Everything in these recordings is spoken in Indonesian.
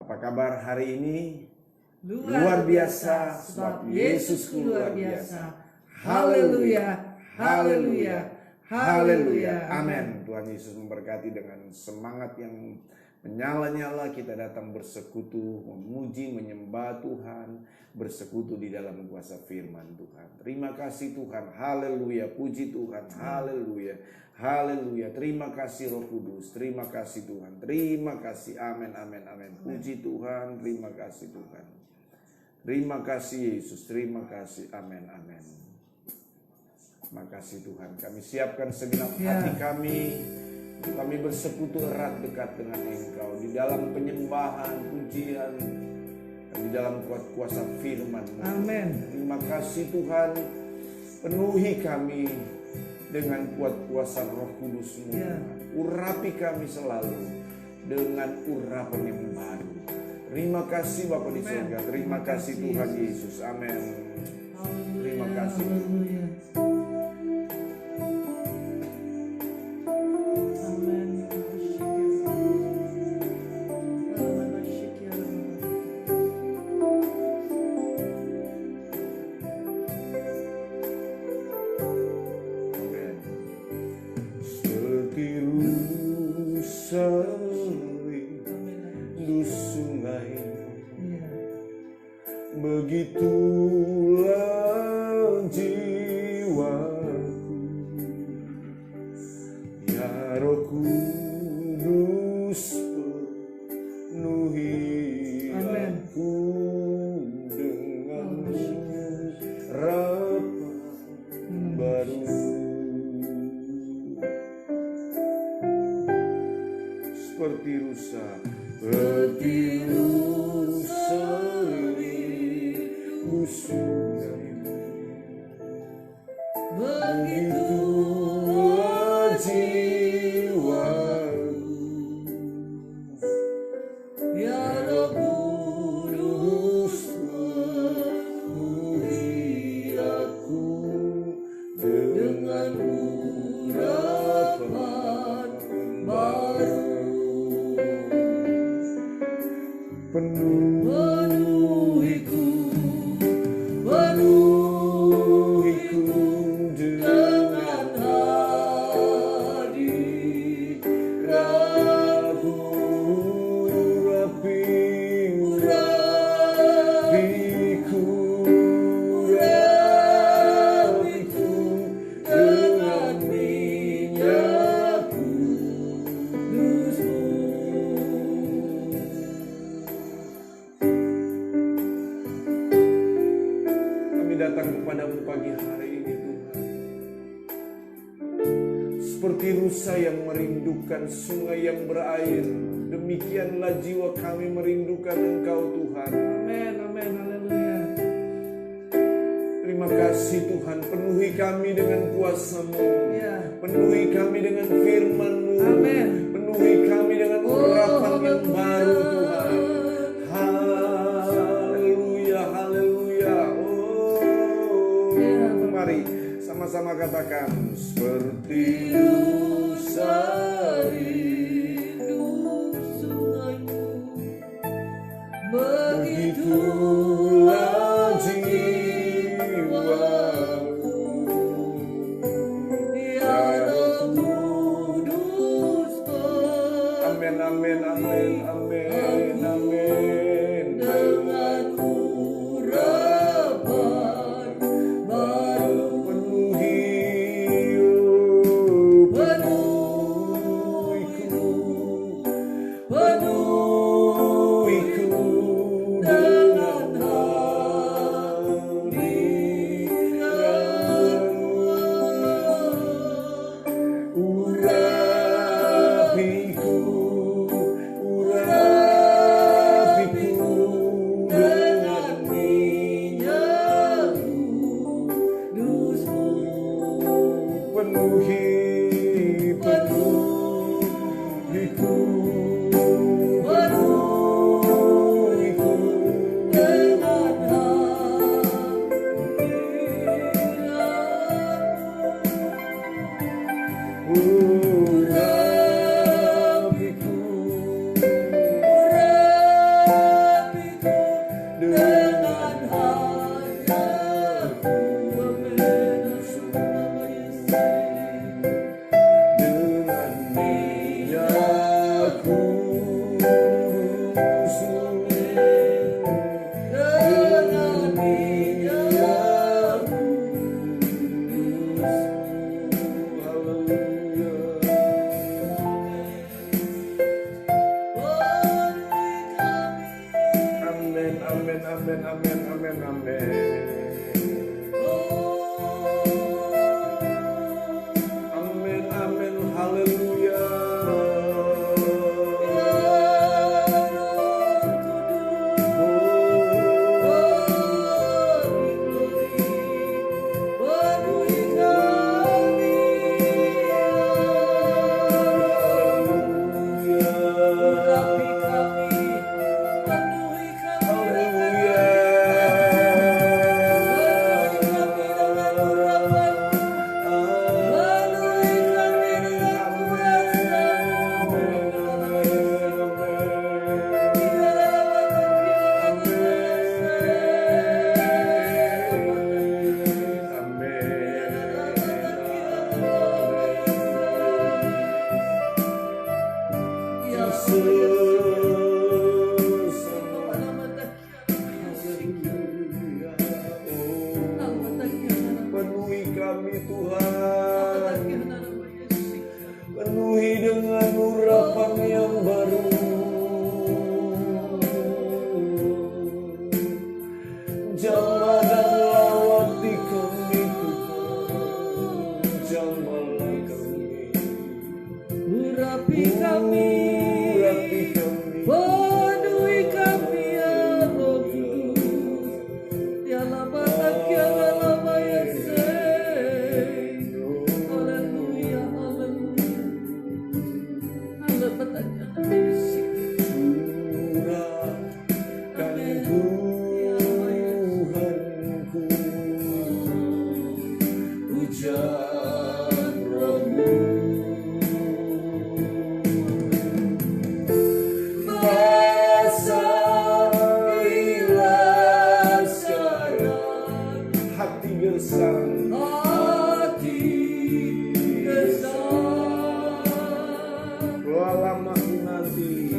Apa kabar hari ini? Luar biasa, sebab Yesusku luar biasa. Haleluya, haleluya, haleluya. Amin. Tuhan Yesus memberkati dengan semangat yang menyala-nyala. Kita datang bersekutu, memuji, menyembah Tuhan, bersekutu di dalam kuasa firman Tuhan. Terima kasih Tuhan, haleluya, puji Tuhan, haleluya, haleluya. Terima kasih Roh Kudus, terima kasih Tuhan, terima kasih, amin, amin, amin. Puji Tuhan, terima kasih Tuhan, terima kasih Yesus, terima kasih, amin, amin. Terima kasih Tuhan, kami siapkan segenap hati kami bersekutu erat dekat dengan Engkau di dalam penyembahan, pujian, di dalam kuasa firman. Amin. Terima kasih Tuhan, penuhi kami dengan kuat kuasa Roh Kudus-Mu. Urapi kami selalu dengan urapan yang baru. Terima kasih Bapa di surga, terima kasih Tuhan Yesus. Amin. Terima kasih. Begitulah jiwaku, ya Roh Kudus penuhi aku dengan harapan baru. Seperti rusa, begitulah jiwaku, ya Roh Kudus penuhi aku dengan urapan baru. Datang kepadamu pagi hari ini Tuhan, seperti rusa yang merindukan sungai yang berair, demikianlah jiwa kami merindukan Engkau Tuhan. Amin, amin, haleluya. Terima kasih Tuhan, penuhi kami dengan kuasa-Mu, penuhi kami dengan firman-Mu, amin. Penuhi kami dengan urapan yang baru Tuhan. Haleluya, haleluya. Mari sama-sama katakan, seperti rusa rindu sungaimu, begitulah jiwaku, ya Roh Kudus. Amin, amin, amin, amin, amin. Dengan urapan baru penuhiku dengan amin, amin, amin, amin, amin. Amin, amin, haleluya. Penuhi kami Tuhan, penuhi dengan urapan yang baru. Jamah dan lawati kami Tuhan, jamahlah kami, urapi kami, penuhi kami ya Roh Kudus, ya lama ya lama ya haleluya, haleluya, hujan Roh-Mu, basahilah sekarang hati gersang, lama nanti,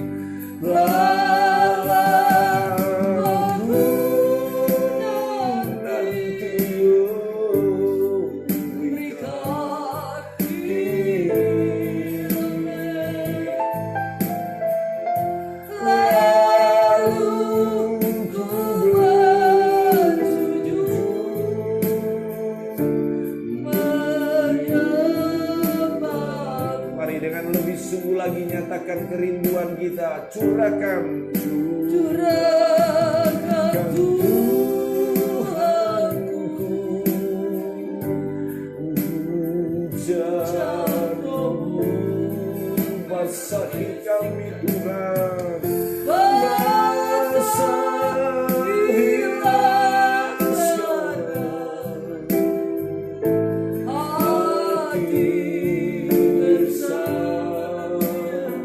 dengan lebih sungguh lagi nyatakan kerinduan kita, curahkan Tuhanku, hujan Roh-Mu, basahi kami Tuhan, basahilah sekarang hati kami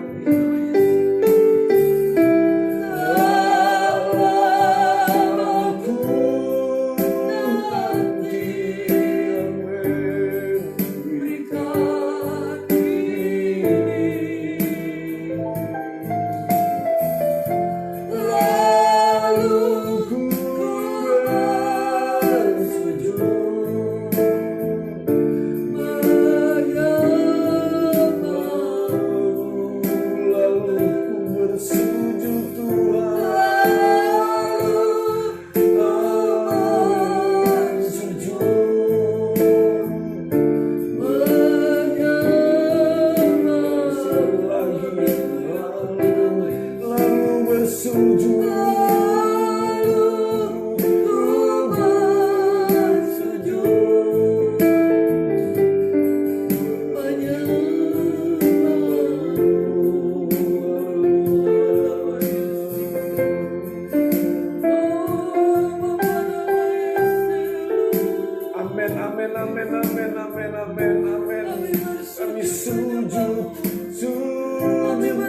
sujud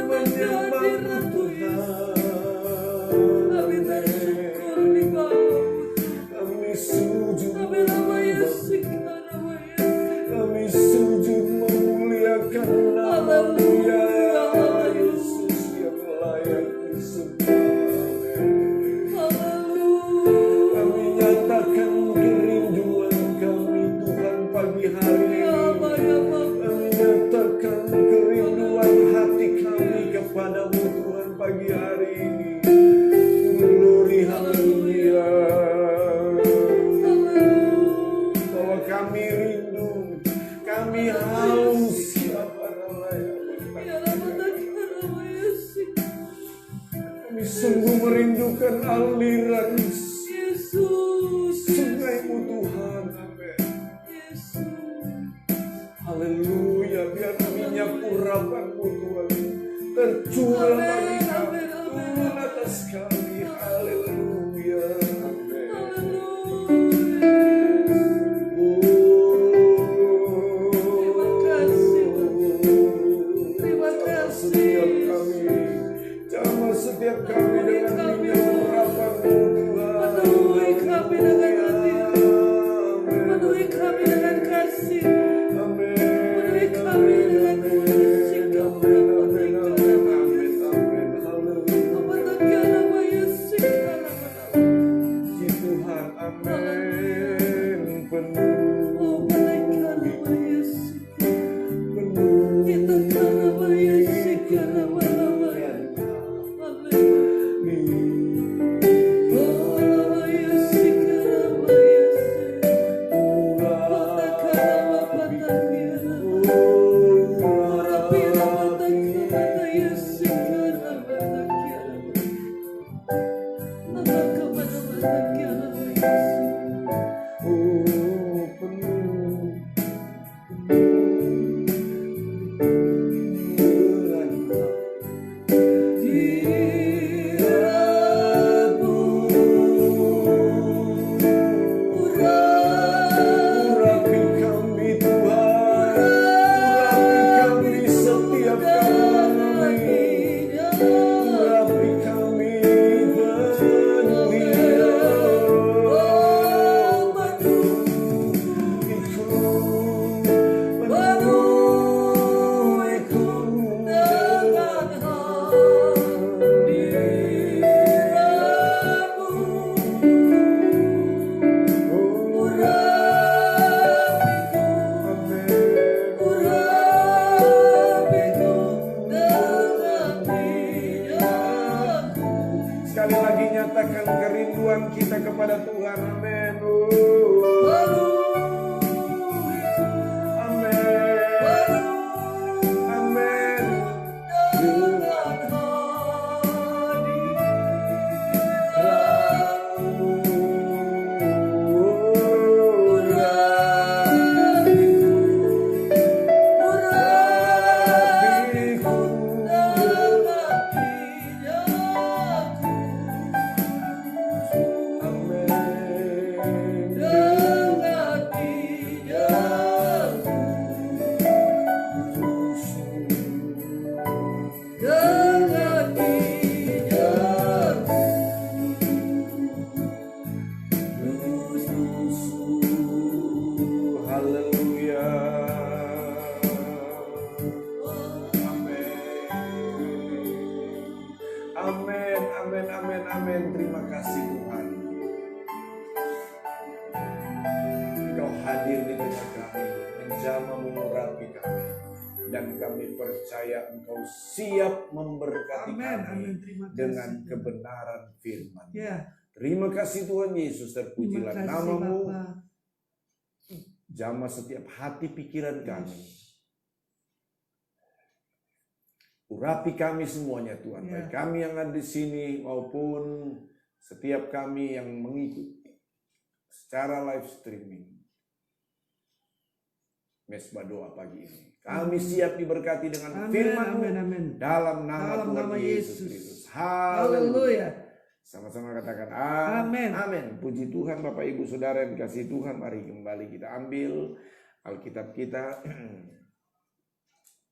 menyembah Tuhan. merindukan aliran sungai-Mu Tuhan. Amin. Haleluya, biar minyak urapan-Mu Tuhan tercurah bagi kami, turun atas kami. Haleluya. Setiap kami dengan minyak urapan-Mu Tuhan. Penuhi kami dengan kasih. Penuhi kami dengan kasih. Tuhan, amin. Engkau siap memberkati kami dengan kebenaran firman. Terima kasih Tuhan Yesus, terpujilah nama-Mu. Jamah setiap hati pikiran kami. Urapi kami semuanya Tuhan, baik kami yang ada di sini maupun setiap kami yang mengikuti secara live streaming. Mesbah doa pagi ini. Kami siap diberkati dengan firman-Mu dalam nama Tuhan Yesus Kristus. Haleluya. Sama-sama katakan amin. Amin. Puji Tuhan Bapak Ibu Saudara yang dikasihi Tuhan. Mari kembali kita ambil Alkitab kita.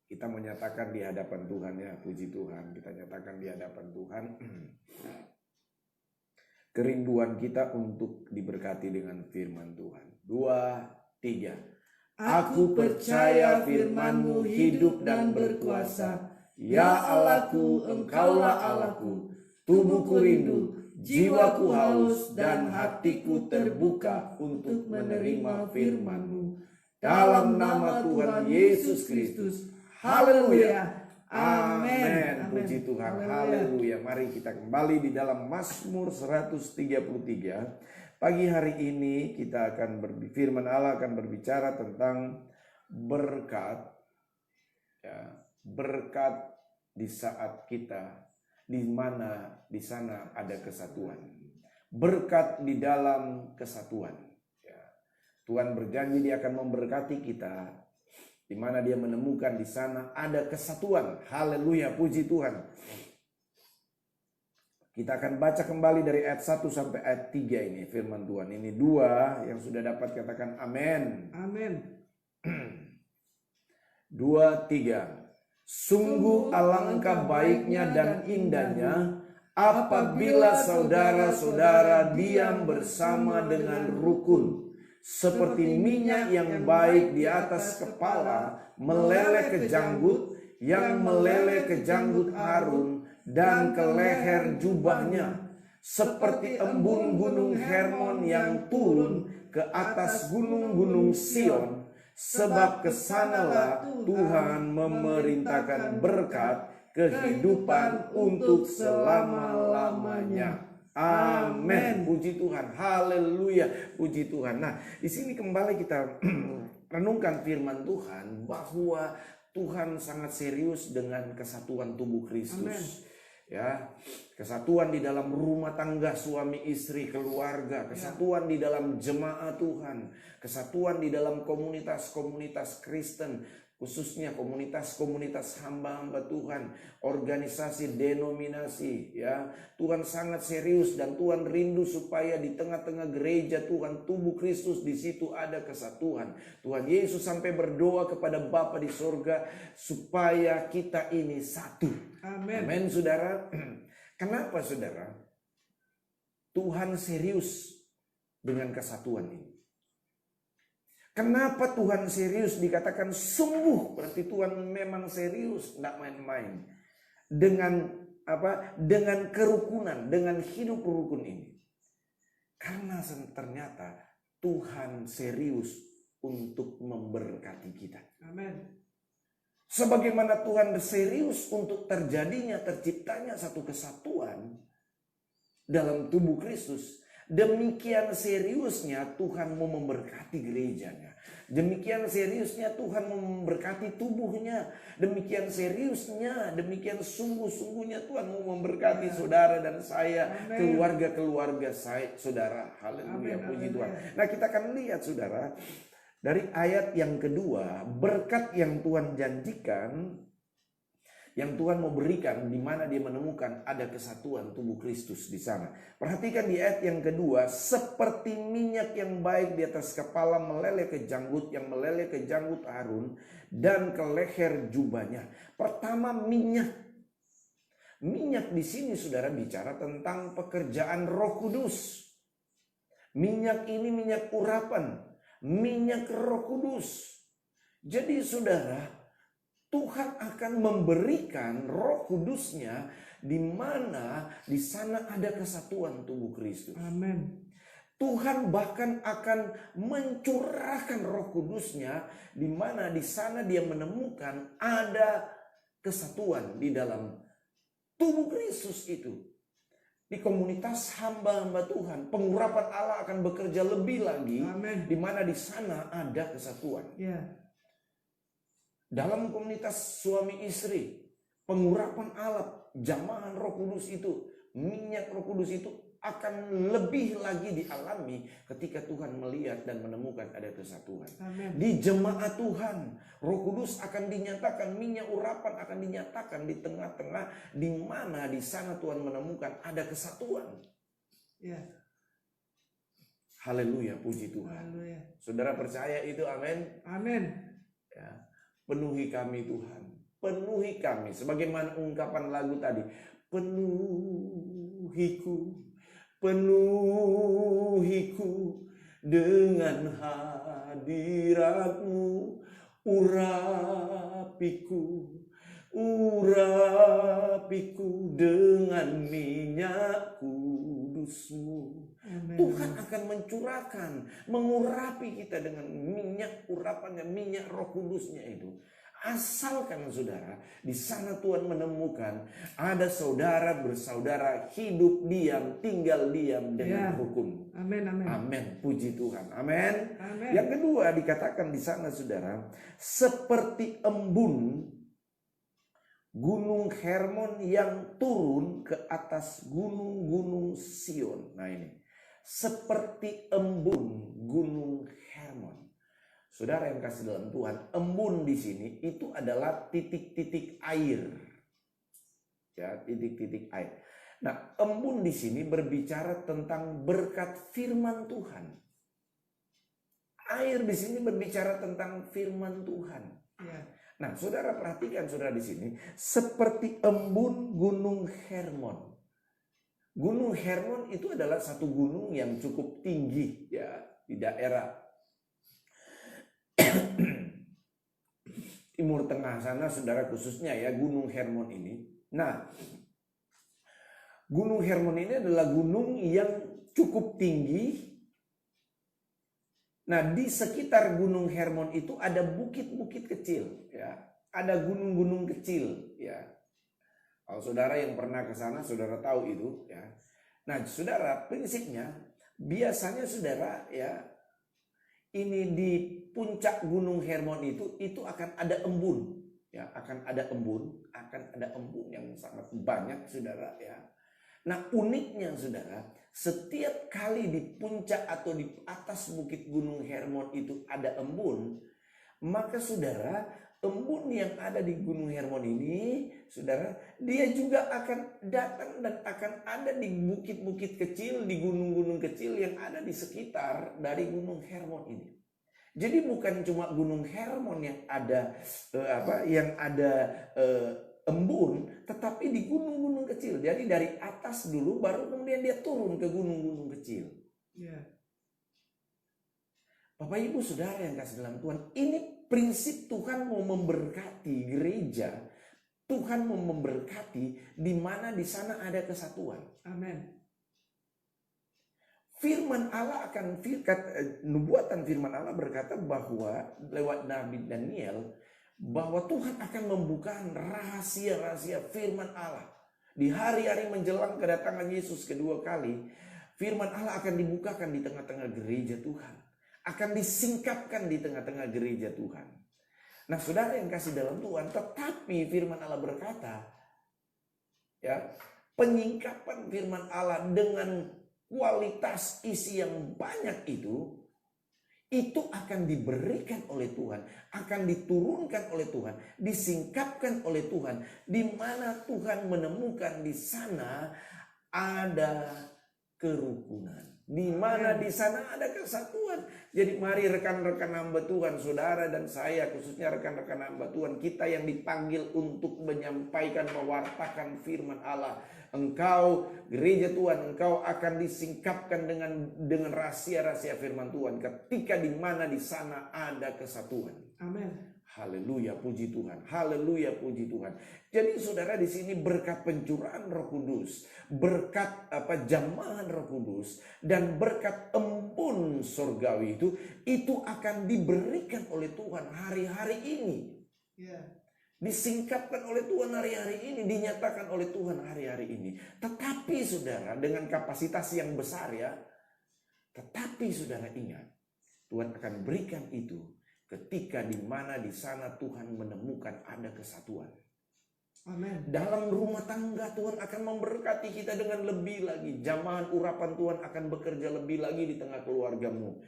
Kita menyatakan di hadapan Tuhan ya. Puji Tuhan. Kita nyatakan di hadapan Tuhan. Kerinduan kita untuk diberkati dengan firman Tuhan. 2, 3. Aku percaya firman-Mu hidup dan berkuasa. Ya Allahku, Engkaulah Allahku. Tubuhku rindu, jiwaku haus, dan hatiku terbuka untuk menerima firman-Mu. Dalam nama Tuhan Yesus Kristus. Haleluya. Amin. Puji Tuhan. Haleluya. Mari kita kembali di dalam Mazmur 133. Pagi hari ini kita akan firman Allah akan berbicara tentang berkat, ya, berkat di saat kita di mana di sana ada kesatuan. Berkat di dalam kesatuan. Ya. Tuhan berjanji Dia akan memberkati kita, di mana Dia menemukan di sana ada kesatuan. Haleluya, puji Tuhan. Kita akan baca kembali dari ayat 1 sampai ayat 3 ini firman Tuhan. Ini dua yang sudah dapat katakan amin. Amin. 2, 3. Sungguh alangkah baiknya dan indahnya apabila saudara-saudara diam bersama dengan rukun, seperti minyak yang baik di atas kepala meleleh ke janggut, yang meleleh ke janggut Harun dan ke leher jubahnya, seperti embun gunung Hermon yang turun ke atas gunung-gunung Sion, sebab kesanalah Tuhan memerintahkan berkat kehidupan untuk selama-lamanya. Amin. Puji Tuhan. Haleluya. Puji Tuhan. Nah, di sini kembali kita renungkan firman Tuhan bahwa Tuhan sangat serius dengan kesatuan tubuh Kristus. Amen. Ya, kesatuan di dalam rumah tangga suami istri keluarga, kesatuan di dalam jemaat Tuhan, kesatuan di dalam komunitas-komunitas Kristen, khususnya komunitas-komunitas hamba-hamba Tuhan, organisasi denominasi, ya. Tuhan sangat serius dan Tuhan rindu supaya di tengah-tengah gereja Tuhan, tubuh Kristus, di situ ada kesatuan. Tuhan Yesus sampai berdoa kepada Bapa di sorga supaya kita ini satu. Amin. Amin, saudara. Kenapa, saudara? Tuhan serius dengan kesatuan ini. Kenapa Tuhan serius? Dikatakan sungguh, berarti Tuhan memang serius, tidak main-main dengan apa? Dengan kerukunan, dengan hidup rukun ini. Karena ternyata Tuhan serius untuk memberkati kita. Amin. Sebagaimana Tuhan serius untuk terjadinya, terciptanya satu kesatuan dalam tubuh Kristus, demikian seriusnya Tuhan mau memberkati gerejanya. Demikian seriusnya Tuhan mau memberkati tubuhnya. Demikian seriusnya, demikian sungguh-sungguhnya Tuhan mau memberkati saudara dan saya, keluarga-keluarga saya, saudara. Haleluya, puji Tuhan. Nah, kita akan lihat, saudara, dari ayat yang kedua, berkat yang Tuhan janjikan, yang Tuhan mau berikan, di mana Dia menemukan ada kesatuan tubuh Kristus di sana. Perhatikan di ayat yang kedua, seperti minyak yang baik di atas kepala meleleh ke janggut, yang meleleh ke janggut Harun dan ke leher jubahnya. Pertama, minyak. Minyak di sini, saudara, bicara tentang pekerjaan Roh Kudus. Minyak ini minyak urapan, minyak Roh Kudus. Jadi, saudara, Tuhan akan memberikan Roh Kudusnya, di mana di sana ada kesatuan tubuh Kristus. Amin. Tuhan bahkan akan mencurahkan Roh Kudusnya, di mana di sana Dia menemukan ada kesatuan di dalam tubuh Kristus itu. Di komunitas hamba-hamba Tuhan, pengurapan Allah akan bekerja lebih lagi. Amin. Di mana di sana ada kesatuan. Ya. Dalam komunitas suami istri, pengurapan Allah, jamahan Roh Kudus itu, minyak Roh Kudus itu akan lebih lagi dialami ketika Tuhan melihat dan menemukan ada kesatuan. Amin. Di jemaat Tuhan, Roh Kudus akan dinyatakan, minyak urapan akan dinyatakan di tengah-tengah, di mana di sana Tuhan menemukan ada kesatuan. Ya. Haleluya, puji Tuhan. Haleluya. Saudara percaya itu, amin. Amin. Ya. Penuhi kami Tuhan, penuhi kami. Sebagaimana ungkapan lagu tadi, penuhiku, penuhiku dengan hadirat-Mu, urapiku, urapiku dengan minyak kudus-Mu. Amen. Tuhan akan mencurahkan, mengurapi kita dengan minyak urapannya, minyak Roh Kudusnya itu. Asalkan, saudara, di sana Tuhan menemukan ada saudara bersaudara hidup diam, tinggal diam dengan rukun. Amin, amin. Amin, puji Tuhan. Amin. Amin. Yang kedua dikatakan di sana, saudara, seperti embun Gunung Hermon yang turun ke atas gunung-gunung Sion. Nah ini, seperti embun gunung Hermon. Saudara yang kasih dalam Tuhan, embun di sini itu adalah titik-titik air. Ya, titik-titik air. Nah, embun di sini berbicara tentang berkat firman Tuhan. Air di sini berbicara tentang firman Tuhan. Ya. Nah, saudara perhatikan saudara di sini seperti embun gunung Hermon. Gunung Hermon itu adalah satu gunung yang cukup tinggi ya di daerah Timur Tengah sana, saudara, khususnya ya Gunung Hermon ini. Nah, Gunung Hermon ini adalah gunung yang cukup tinggi. Nah, di sekitar Gunung Hermon itu ada bukit-bukit kecil, ya, ada gunung-gunung kecil, ya. Kalau saudara yang pernah ke sana, saudara tahu itu, ya. Nah, saudara, prinsipnya biasanya saudara, ya, ini di puncak Gunung Hermon itu akan ada embun, ya, akan ada embun yang sangat banyak, saudara, ya. Nah, uniknya saudara, setiap kali di puncak atau di atas bukit Gunung Hermon itu ada embun, maka saudara, embun yang ada di Gunung Hermon ini, saudara, dia juga akan datang dan akan ada di bukit-bukit kecil, di gunung-gunung kecil yang ada di sekitar dari Gunung Hermon ini. Jadi bukan cuma Gunung Hermon yang ada embun, tetapi di gunung-gunung kecil. Jadi dari atas dulu baru kemudian dia turun ke gunung-gunung kecil. Ya. Bapak Ibu Saudara yang kasih dalam Tuhan, ini prinsip Tuhan mau memberkati gereja. Tuhan mau memberkati di mana di sana ada kesatuan. Amin. Firman Allah akan nubuatan firman Allah berkata bahwa lewat Nabi Daniel bahwa Tuhan akan membuka rahasia-rahasia firman Allah. Di hari-hari menjelang kedatangan Yesus kedua kali, firman Allah akan dibukakan di tengah-tengah gereja Tuhan. Akan disingkapkan di tengah-tengah gereja Tuhan. Nah, saudara yang kasih dalam Tuhan, tetapi firman Allah berkata, ya, penyingkapan firman Allah dengan kualitas isi yang banyak itu akan diberikan oleh Tuhan, akan diturunkan oleh Tuhan, disingkapkan oleh Tuhan, di mana Tuhan menemukan di sana ada kerukunan, di mana di sana ada kesatuan. Jadi mari rekan-rekan hamba Tuhan, saudara dan saya, khususnya rekan-rekan hamba Tuhan, kita yang dipanggil untuk menyampaikan, mewartakan firman Allah. Engkau gereja Tuhan, engkau akan disingkapkan dengan rahasia-rahasia firman Tuhan ketika di mana di sana ada kesatuan. Amin. Haleluya, puji Tuhan. Haleluya, puji Tuhan. Jadi saudara, di sini berkat pencurahan Roh Kudus, berkat jamahan Roh Kudus, dan berkat embun surgawi itu akan diberikan oleh Tuhan hari-hari ini. Ya. Disingkapkan oleh Tuhan hari-hari ini, dinyatakan oleh Tuhan hari-hari ini. Tetapi saudara, dengan kapasitas yang besar, ya. Tetapi saudara ingat, Tuhan akan berikan itu ketika di mana di sana Tuhan menemukan ada kesatuan. Amin. Dalam rumah tangga Tuhan akan memberkati kita dengan lebih lagi. Jamahan urapan Tuhan akan bekerja lebih lagi di tengah keluargamu.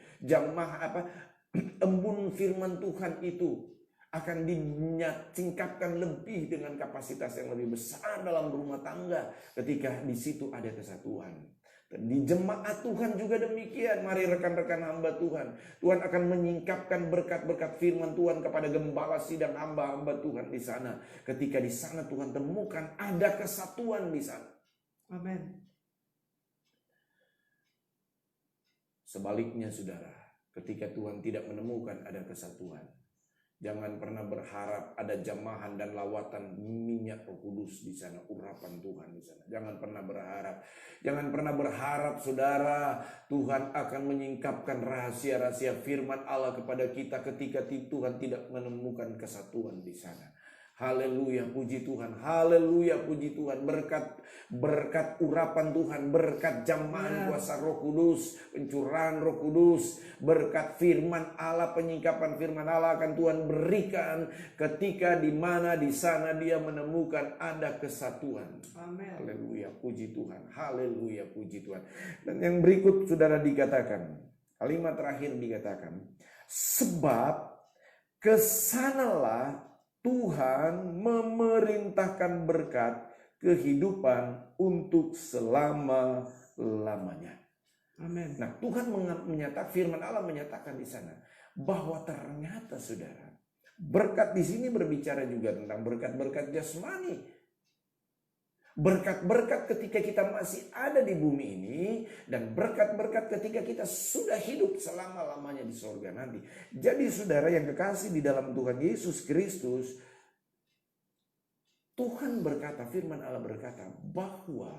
Embun firman Tuhan itu akan disingkapkan lebih dengan kapasitas yang lebih besar dalam rumah tangga ketika di situ ada kesatuan. Di jemaat Tuhan juga demikian. Mari rekan-rekan hamba Tuhan, Tuhan akan menyingkapkan berkat-berkat firman Tuhan kepada gembala sidang hamba-hamba Tuhan di sana. Ketika di sana Tuhan temukan ada kesatuan di sana. Amin. Sebaliknya saudara, ketika Tuhan tidak menemukan ada kesatuan, jangan pernah berharap ada jamahan dan lawatan minyak Roh Kudus di sana, urapan Tuhan di sana. Jangan pernah berharap. Jangan pernah berharap saudara, Tuhan akan menyingkapkan rahasia-rahasia firman Allah kepada kita ketika Tuhan tidak menemukan kesatuan di sana. Haleluya, puji Tuhan. Haleluya, puji Tuhan. Berkat urapan Tuhan, berkat jamahan kuasa Roh Kudus, pencurahan Roh Kudus, berkat firman Allah, penyingkapan firman Allah akan Tuhan berikan ketika di mana di sana dia menemukan ada kesatuan. Amin. Haleluya, puji Tuhan. Haleluya, puji Tuhan. Dan yang berikut saudara dikatakan, kalimat terakhir dikatakan, sebab kesanalah Tuhan memerintahkan berkat kehidupan untuk selama-lamanya. Amin. Nah, Tuhan menyatakan, firman Allah menyatakan di sana bahwa ternyata saudara, berkat di sini berbicara juga tentang berkat-berkat jasmani. Berkat-berkat ketika kita masih ada di bumi ini, dan berkat-berkat ketika kita sudah hidup selama-lamanya di sorga nanti. Jadi saudara yang kekasih di dalam Tuhan Yesus Kristus, Tuhan berkata, firman Allah berkata bahwa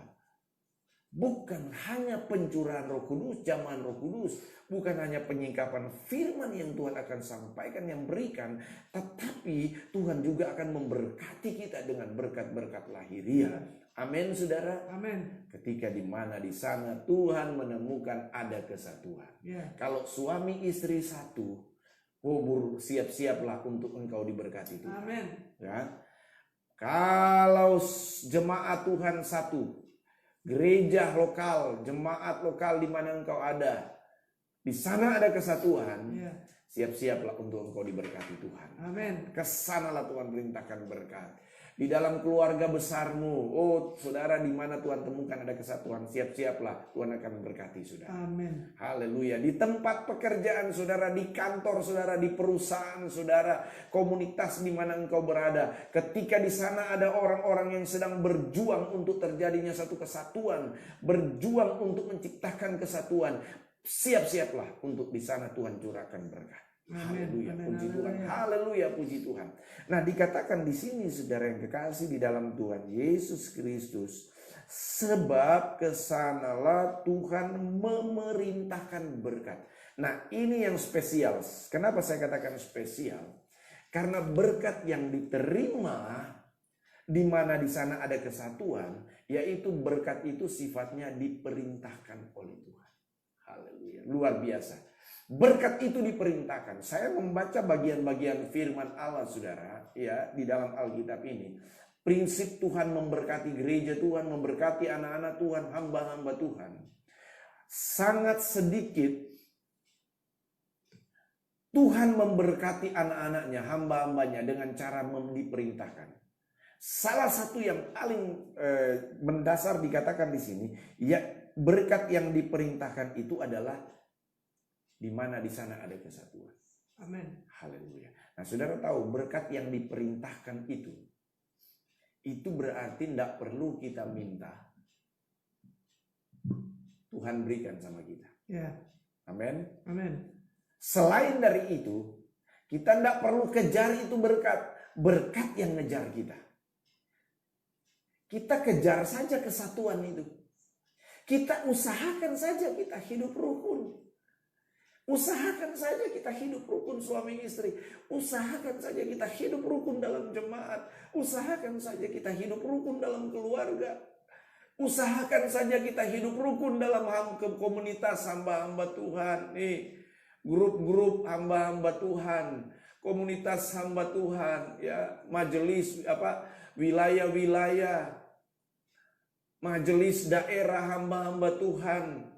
bukan hanya pencurahan Roh Kudus, jamahan Roh Kudus, bukan hanya penyingkapan firman yang Tuhan akan sampaikan, yang berikan, tetapi Tuhan juga akan memberkati kita dengan berkat-berkat lahiriah. Amin, saudara. Amin. Ketika di mana di sana Tuhan menemukan ada kesatuan. Kalau suami istri satu, siap-siaplah untuk engkau diberkati Tuhan. Amin. Ya. Kalau jemaat Tuhan satu, gereja lokal, jemaat lokal di mana engkau ada, di sana ada kesatuan. Siap-siaplah untuk engkau diberkati Tuhan. Amin. Kesanalah Tuhan perintahkan berkat. Di dalam keluarga besarmu, oh saudara, di mana Tuhan temukan ada kesatuan, siap-siaplah Tuhan akan memberkati saudara. Amin. Haleluya. Di tempat pekerjaan saudara, di kantor saudara, di perusahaan saudara, komunitas di mana engkau berada, ketika di sana ada orang-orang yang sedang berjuang untuk terjadinya satu kesatuan, berjuang untuk menciptakan kesatuan, siap-siaplah untuk di sana Tuhan curahkan berkat. Haleluya, puji Tuhan. Haleluya, puji Tuhan. Nah, dikatakan di sini saudara yang kekasih di dalam Tuhan Yesus Kristus, sebab kesanalah Tuhan memerintahkan berkat. Nah, ini yang spesial. Kenapa saya katakan spesial? Karena berkat yang diterima di mana di sana ada kesatuan, yaitu berkat itu sifatnya diperintahkan oleh Tuhan. Haleluya, luar biasa. Berkat itu diperintahkan. Saya membaca bagian-bagian firman Allah saudara, ya, di dalam Alkitab ini. Prinsip Tuhan memberkati gereja Tuhan, memberkati anak-anak Tuhan, hamba-hamba Tuhan. Sangat sedikit Tuhan memberkati anak-anaknya, hamba-hambanya dengan cara diperintahkan. Salah satu yang paling mendasar dikatakan di sini, ya, berkat yang diperintahkan itu adalah di mana di sana ada kesatuan. Amin. Haleluya. Nah, saudara tahu berkat yang diperintahkan itu berarti tidak perlu kita minta, Tuhan berikan sama kita. Amin. Amin. Selain dari itu, kita tidak perlu kejar itu berkat yang ngejar kita. Kita kejar saja kesatuan itu. Kita usahakan saja kita hidup rukun. Usahakan saja kita hidup rukun suami istri. Usahakan saja kita hidup rukun dalam jemaat. Usahakan saja kita hidup rukun dalam keluarga. Usahakan saja kita hidup rukun dalam komunitas hamba-hamba Tuhan. Nih, grup-grup hamba-hamba Tuhan, komunitas hamba Tuhan, ya, majelis wilayah-wilayah, majelis daerah hamba-hamba Tuhan.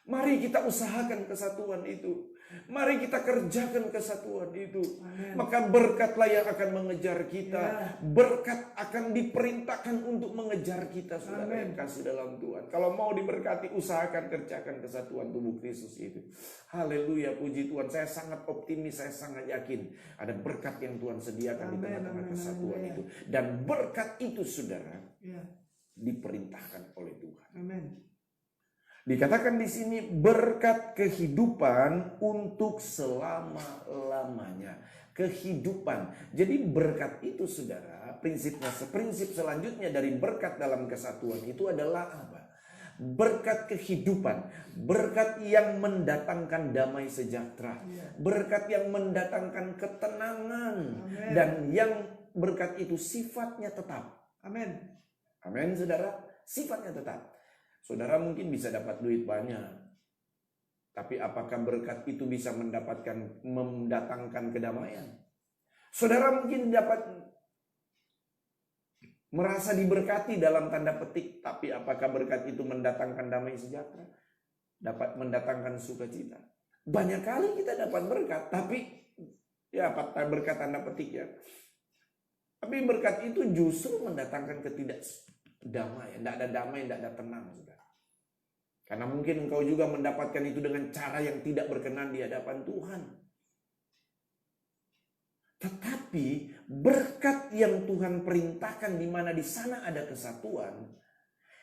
Mari kita usahakan kesatuan itu. Mari kita kerjakan kesatuan itu. Amen. Maka berkatlah yang akan mengejar kita. Berkat akan diperintahkan untuk mengejar kita, saudara yang kasih dalam Tuhan. Kalau mau diberkati, usahakan kerjakan kesatuan tubuh Kristus itu. Haleluya, puji Tuhan. Saya sangat optimis, saya sangat yakin ada berkat yang Tuhan sediakan di tengah-tengah kesatuan itu. Dan berkat itu, saudara, diperintahkan oleh Tuhan. Amin. Dikatakan di sini berkat kehidupan untuk selama-lamanya. Kehidupan. Jadi berkat itu saudara, prinsip selanjutnya dari berkat dalam kesatuan itu adalah apa? Berkat kehidupan. Berkat yang mendatangkan damai sejahtera. Berkat yang mendatangkan ketenangan. Dan yang berkat itu sifatnya tetap. Amin. Amin, saudara. Sifatnya tetap. Saudara mungkin bisa dapat duit banyak, tapi apakah berkat itu bisa mendatangkan kedamaian? Saudara mungkin dapat merasa diberkati dalam tanda petik, tapi apakah berkat itu mendatangkan damai sejahtera? Dapat mendatangkan sukacita. Banyak kali kita dapat berkat, tapi ya berkat tanda petik ya. Tapi berkat itu justru mendatangkan ketidakdamaian. Tidak ada damai, tidak ada tenang, saudara. Karena mungkin engkau juga mendapatkan itu dengan cara yang tidak berkenan di hadapan Tuhan. Tetapi berkat yang Tuhan perintahkan, di mana di sana ada kesatuan,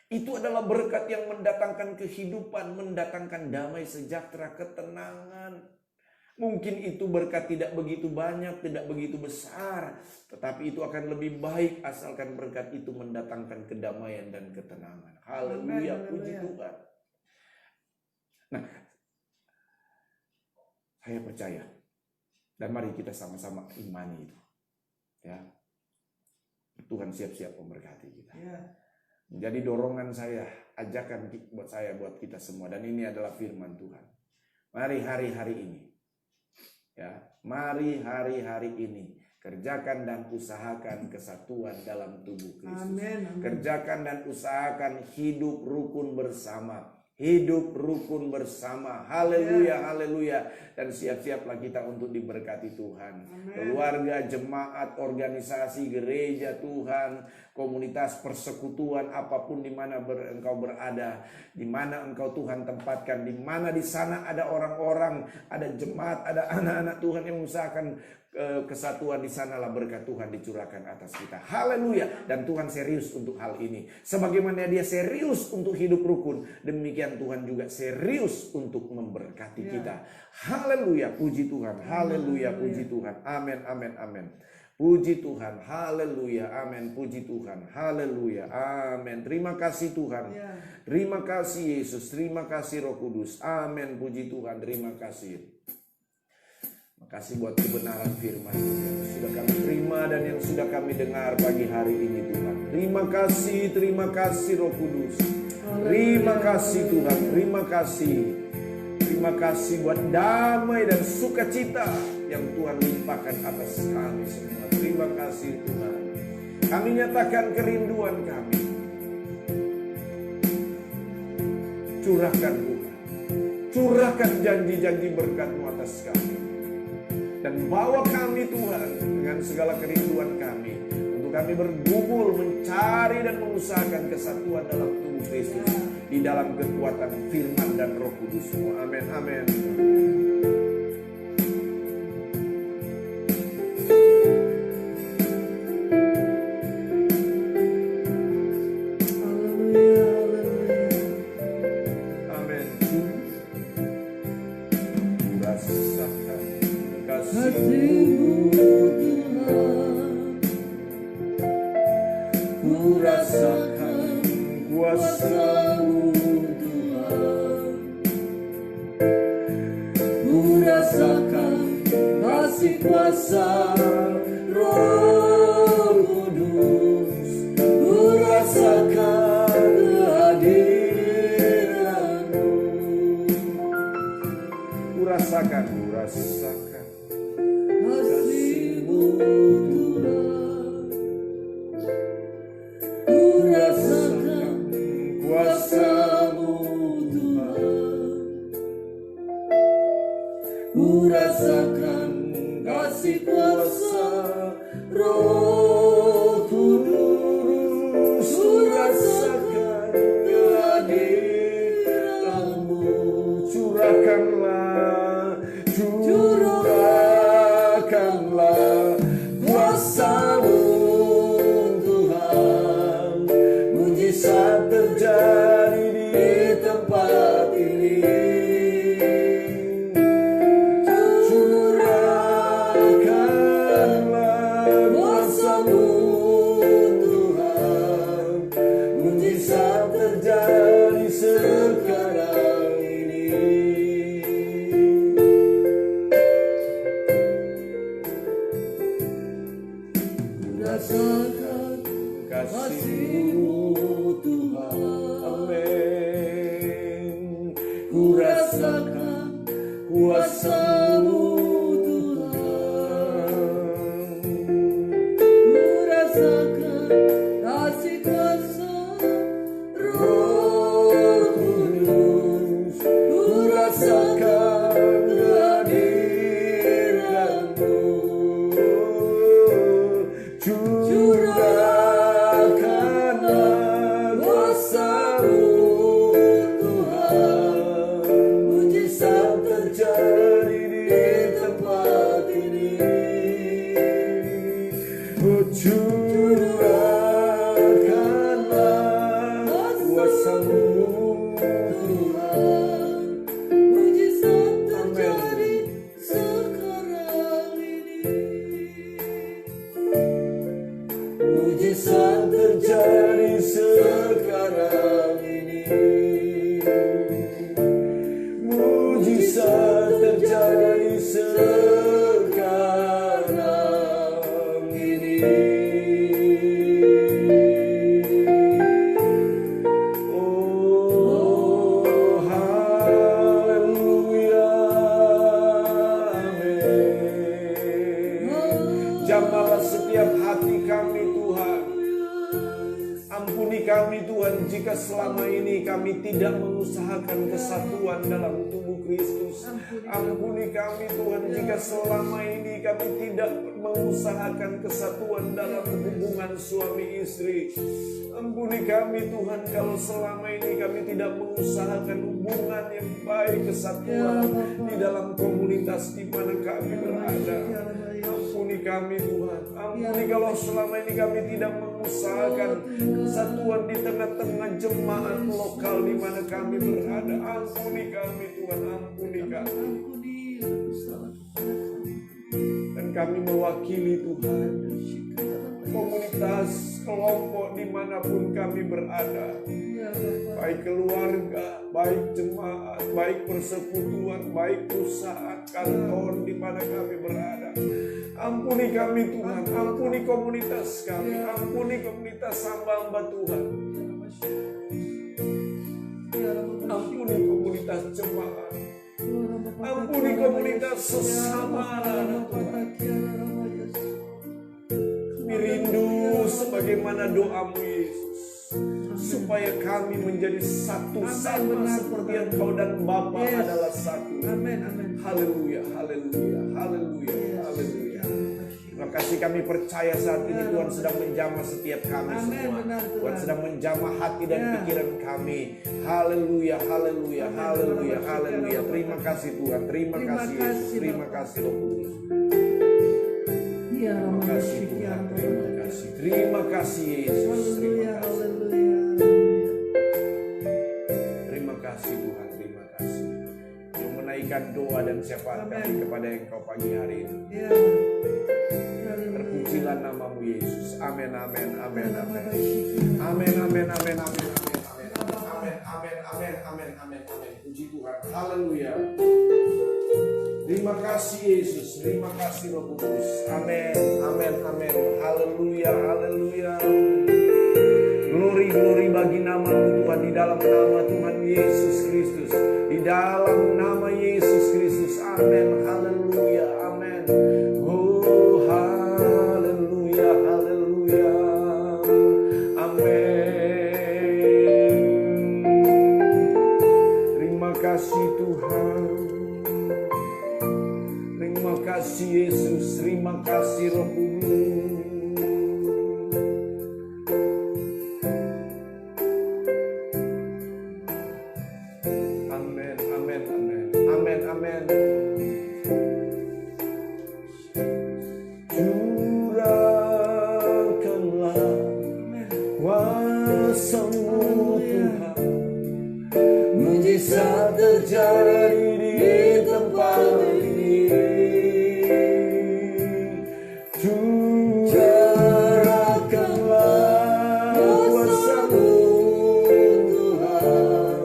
itu adalah berkat yang mendatangkan kehidupan, mendatangkan damai sejahtera, ketenangan. Mungkin itu berkat tidak begitu banyak, tidak begitu besar, tetapi itu akan lebih baik asalkan berkat itu mendatangkan kedamaian dan ketenangan. Haleluya, puji Tuhan. Nah, saya percaya, dan mari kita sama-sama imani itu. Ya, Tuhan siap-siap memberkati kita. Menjadi dorongan saya, ajakan buat kita semua, dan ini adalah firman Tuhan. Mari hari-hari ini, ya, mari hari-hari ini kerjakan dan usahakan kesatuan dalam tubuh Kristus. Amin. Kerjakan dan usahakan hidup rukun bersama. Hidup rukun bersama. Haleluya, haleluya. Dan siap-siaplah kita untuk diberkati Tuhan. Amen. Keluarga, jemaat, organisasi, gereja Tuhan, komunitas persekutuan, apapun di mana engkau berada, di mana engkau Tuhan tempatkan, di mana di sana ada orang-orang, ada jemaat, ada anak-anak Tuhan yang mengusahakan kesatuan, di sanalah berkat Tuhan dicurahkan atas kita. Haleluya. Dan Tuhan serius untuk hal ini. Sebagaimana Dia serius untuk hidup rukun, demikian Tuhan juga serius untuk memberkati kita. Haleluya, puji Tuhan. Haleluya, puji Tuhan. Amin, amin, amin. Puji Tuhan. Haleluya, amin. Puji Tuhan. Haleluya, amin. Terima kasih Tuhan. Terima kasih Yesus. Terima kasih Roh Kudus. Amin, puji Tuhan. Terima kasih. Kasih buat kebenaran firman yang sudah kami terima dan yang sudah kami dengar pagi hari ini Tuhan. Terima kasih Roh Kudus. Terima kasih Tuhan, terima kasih. Terima kasih buat damai dan sukacita yang Tuhan limpahkan atas kami semua. Terima kasih Tuhan. Kami nyatakan kerinduan kami. Curahkan Tuhan. Curahkan janji-janji berkat-Mu atas kami. Dan bawa kami Tuhan dengan segala kerinduan kami, untuk kami bergumul mencari dan mengusahakan kesatuan dalam tubuh Kristus, di dalam kekuatan firman dan Roh Kudus-Mu. Amin, amin. ku rasakan kuasa-Mu Tuhan. Ku rasakan kasih kuasa Roh Kudus. Ku rasakan kehadiran-Mu. Curahkanlah kuasa-Mu Tuhan. Mujizat terjadi di tempat ini. Curahkanlah kuasa-Mu Tuhan. Mujizat terjadi sekarang ini. Mujizat terjadi sekarang ini. Mujizat terjadi sekarang ini. Oh, haleluya, amin. Jamahlah setiap hati kami Tuhan. Ampuni kami Tuhan jika selama ini kami tidak mengusahakan kesatuan dalam tubuh Kristus. Ampuni kami Tuhan jika selama ini kami tidak mengusahakan kesatuan dalam hubungan suami istri. Ampuni kami Tuhan kalau selama ini kami tidak mengusahakan hubungan yang baik, kesatuan di dalam komunitas di mana kami berada. Ampuni kami Tuhan. Ampuni kalau selama ini kami tidak mengusahakan kesatuan di tengah-tengah jemaat lokal di mana kami berada. Ampuni kami Tuhan, ampuni kami. Dan kami mewakili Tuhan komunitas, kelompok dimanapun kami berada, baik keluarga, baik jemaat, baik persekutuan, baik perusahaan, kantor di mana kami berada. Ampuni kami Tuhan, ampuni komunitas kami, ampuni komunitas hamba-hamba Tuhan, ampuni komunitas jemaat, ampuni komunitas sesama anak Tuhan. Kami rindu sebagaimana doamu Yesus, supaya kami menjadi satu sama seperti Engkau dan Bapa adalah satu. Amin, amin. Haleluya, haleluya, haleluya, haleluya. Terima kasih, kami percaya saat ini Tuhan sedang menjamah setiap kami semua. Tuhan sedang menjamah hati dan pikiran kami. Haleluya, haleluya, haleluya, haleluya. Terima kasih Tuhan, terima kasih Yesus, terima kasih Roh Kudus. Terima kasih Tuhan, terima kasih. Terima kasih Yesus, terima kasih. Terima kasih Tuhan, terima kasih. Yang menaikkan doa dan syafaat kami kepada Engkau pagi hari ini. Terpujilah namamu Yesus. Amin, amin, amin, amin. Amin, amin, amin, amin, amin, amin, amin, amin, amin, amin, amin, amin. Puji Tuhan, haleluya. Terima kasih Yesus, terima kasih Roh Kudus. Amin, amin, amin. Haleluya, haleluya. Glory, glory bagi nama-Mu Tuhan, di dalam nama Tuhan Yesus Kristus. Di dalam nama Yesus Kristus. Amin, haleluya, amin. Oh, haleluya, haleluya. Amin. Terima kasih Tuhan. Terima kasih Yesus, terima kasih Roh Kudus. Amin, amin, amin, amin, amin. Curahkanlah kuasa-Mu Tuhan, mujizat terjadi di tempat ini. Curahkanlah kuasa-Mu Tuhan,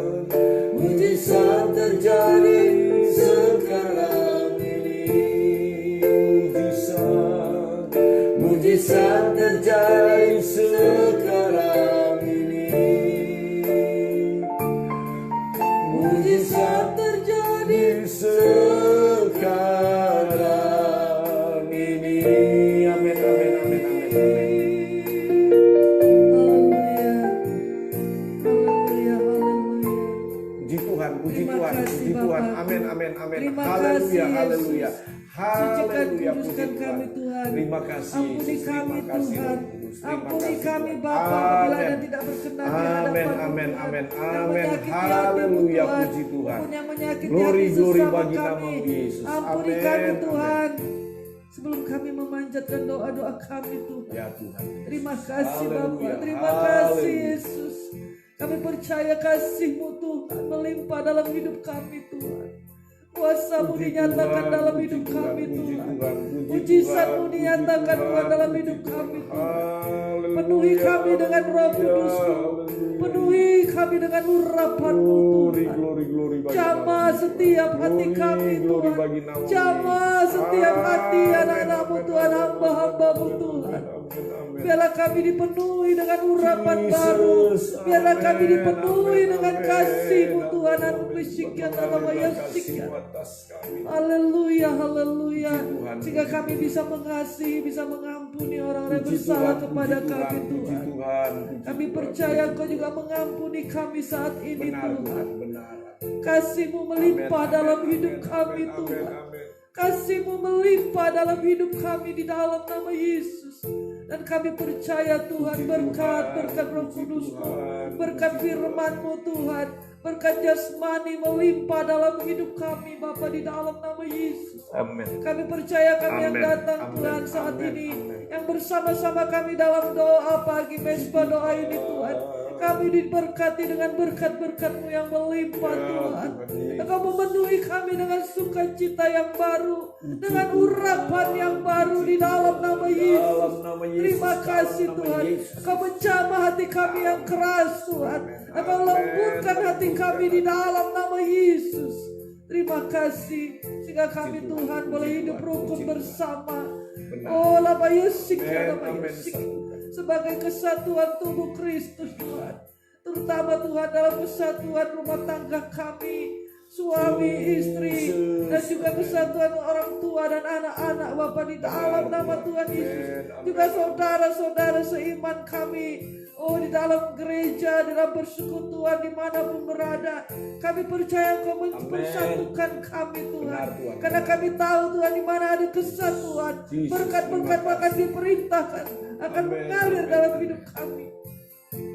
mujizat terjadi sekarang ini. Mujizat terjadi sekarang ini. Mujizat terjadi sekarang ini. Amin, amin, amin, amin, amin. Haleluya. Haleluya. Puji Tuhan, puji Terima Tuhan, kasih, puji Tuhan. Bapa. Amin, amin, amin. Terima Haleluya, kasih, haleluya. Yesus. Sucikan, Haleluya, puji kuduskan Tuhan. kami, Tuhan. Terima kasih, Ampuni Yesus. kami, Terima kasih, Tuhan. Roh Kudus. Terima Ampuni kasih, kami, Tuhan. Bapa, apabila Amin. ada tidak berkenan di Amin, hadapan amin, Tuhan. amin, Yang amin. menyakiti Haleluya, hatimu, Tuhan. puji Tuhan. Maupun yang menyakiti Glory, hati glory sesama bagi kami. nama Yesus. Ampuni Amin, kami, amin. Tuhan. Sebelum kami memanjatkan doa-doa kami, Tuhan. Ya Tuhan. Terima kasih, Bapa. Haleluya, Terima kasih, haleluya. Yesus. Kami percaya kasih-Mu, Tuhan, melimpah dalam hidup kami, Tuhan. Kuasa-Mu Puji dinyatakan Tuhan, dalam puji hidup Tuhan, kami, puji Tuhan. Tuhan, puji Mujizat-Mu Tuhan, dinyatakan, puji Tuhan, dalam puji hidup Tuhan. kami, Tuhan. Haleluya, Penuhi kami dengan Roh haleluya, Kudus-Mu. haleluya. Penuhi kami dengan urapan-Mu, Glory, Tuhan. glory, glory bagi Jamah nama setiap Tuhan. hati Glory, kami, glory Tuhan. bagi nama Jamah Yesus. setiap hati Amin, anak-anak-Mu, amin, Tuhan, amin, hamba-hamba-Mu, amin, Tuhan. amin, amin. Biarlah kami dipenuhi dengan urapan Jesus, baru. Biarlah kami amin, dipenuhi amin, dengan amin, kasih-Mu, amin, Tuhan. amin. Anugerahkan dalam Berlimpah ayat kasih-Mu atas kami. Haleluya, haleluya. Puji Tuhan, Sehingga puji kami Tuhan. bisa mengasihi, bisa mengampuni orang-orang yang Puji bersalah Tuhan, kepada puji kami, Tuhan, puji Tuhan. Tuhan, puji Kami Tuhan. percaya Engkau juga mengampuni kami saat ini, Benar Tuhan. Tuhan, benar. Kasih-Mu melimpah Amin, dalam amin, hidup amin, kami, amin, Tuhan. amin. Kasih-Mu melimpah dalam hidup kami di dalam nama Yesus. Dan kami percaya Tuhan, Puji berkat Tuhan, Roh puji Kudus-Mu, Tuhan, berkat puji firman-Mu, Tuhan, berkat jasmani melimpah dalam hidup kami, Bapa, di dalam nama Yesus. Amin. Kami percaya kami yang Amin, datang, amin, Tuhan, saat amin, ini, amin. yang bersama-sama kami dalam doa pagi mesbah doa ini, Tuhan. Kami diberkati dengan berkat-berkat-Mu yang melimpah, Ya, Tuhan. Tuhan Yesus. Engkau memenuhi kami dengan sukacita yang baru, dengan urapan yang baru di dalam nama Yesus. Dalam nama Yesus, Terima kasih, dalam nama Tuhan. Yesus. Engkau menjamah hati kami yang keras, Tuhan. Engkau lembutkan hati kami di dalam nama Yesus. Terima kasih sehingga kami, Tuhan, boleh hidup rukun bersama. Oh, lama Yesus, lama Yesus. Sebagai kesatuan tubuh Kristus, Tuhan. Terutama, Tuhan, dalam kesatuan rumah tangga kami, suami, istri, dan juga kesatuan orang tua dan anak-anak, Bapa, di dalam nama Tuhan Yesus. Juga saudara-saudara seiman kami, oh, di dalam gereja, di dalam persekutuan, dimanapun berada. Kami percaya Engkau mempersatukan kami, Tuhan. Benar, Tuhan. Karena kami tahu, Tuhan, di mana ada kesatuan, Jesus, berkat-berkat terima akan kasih. diperintahkan, akan Amin, mengalir amin, dalam amin. hidup kami.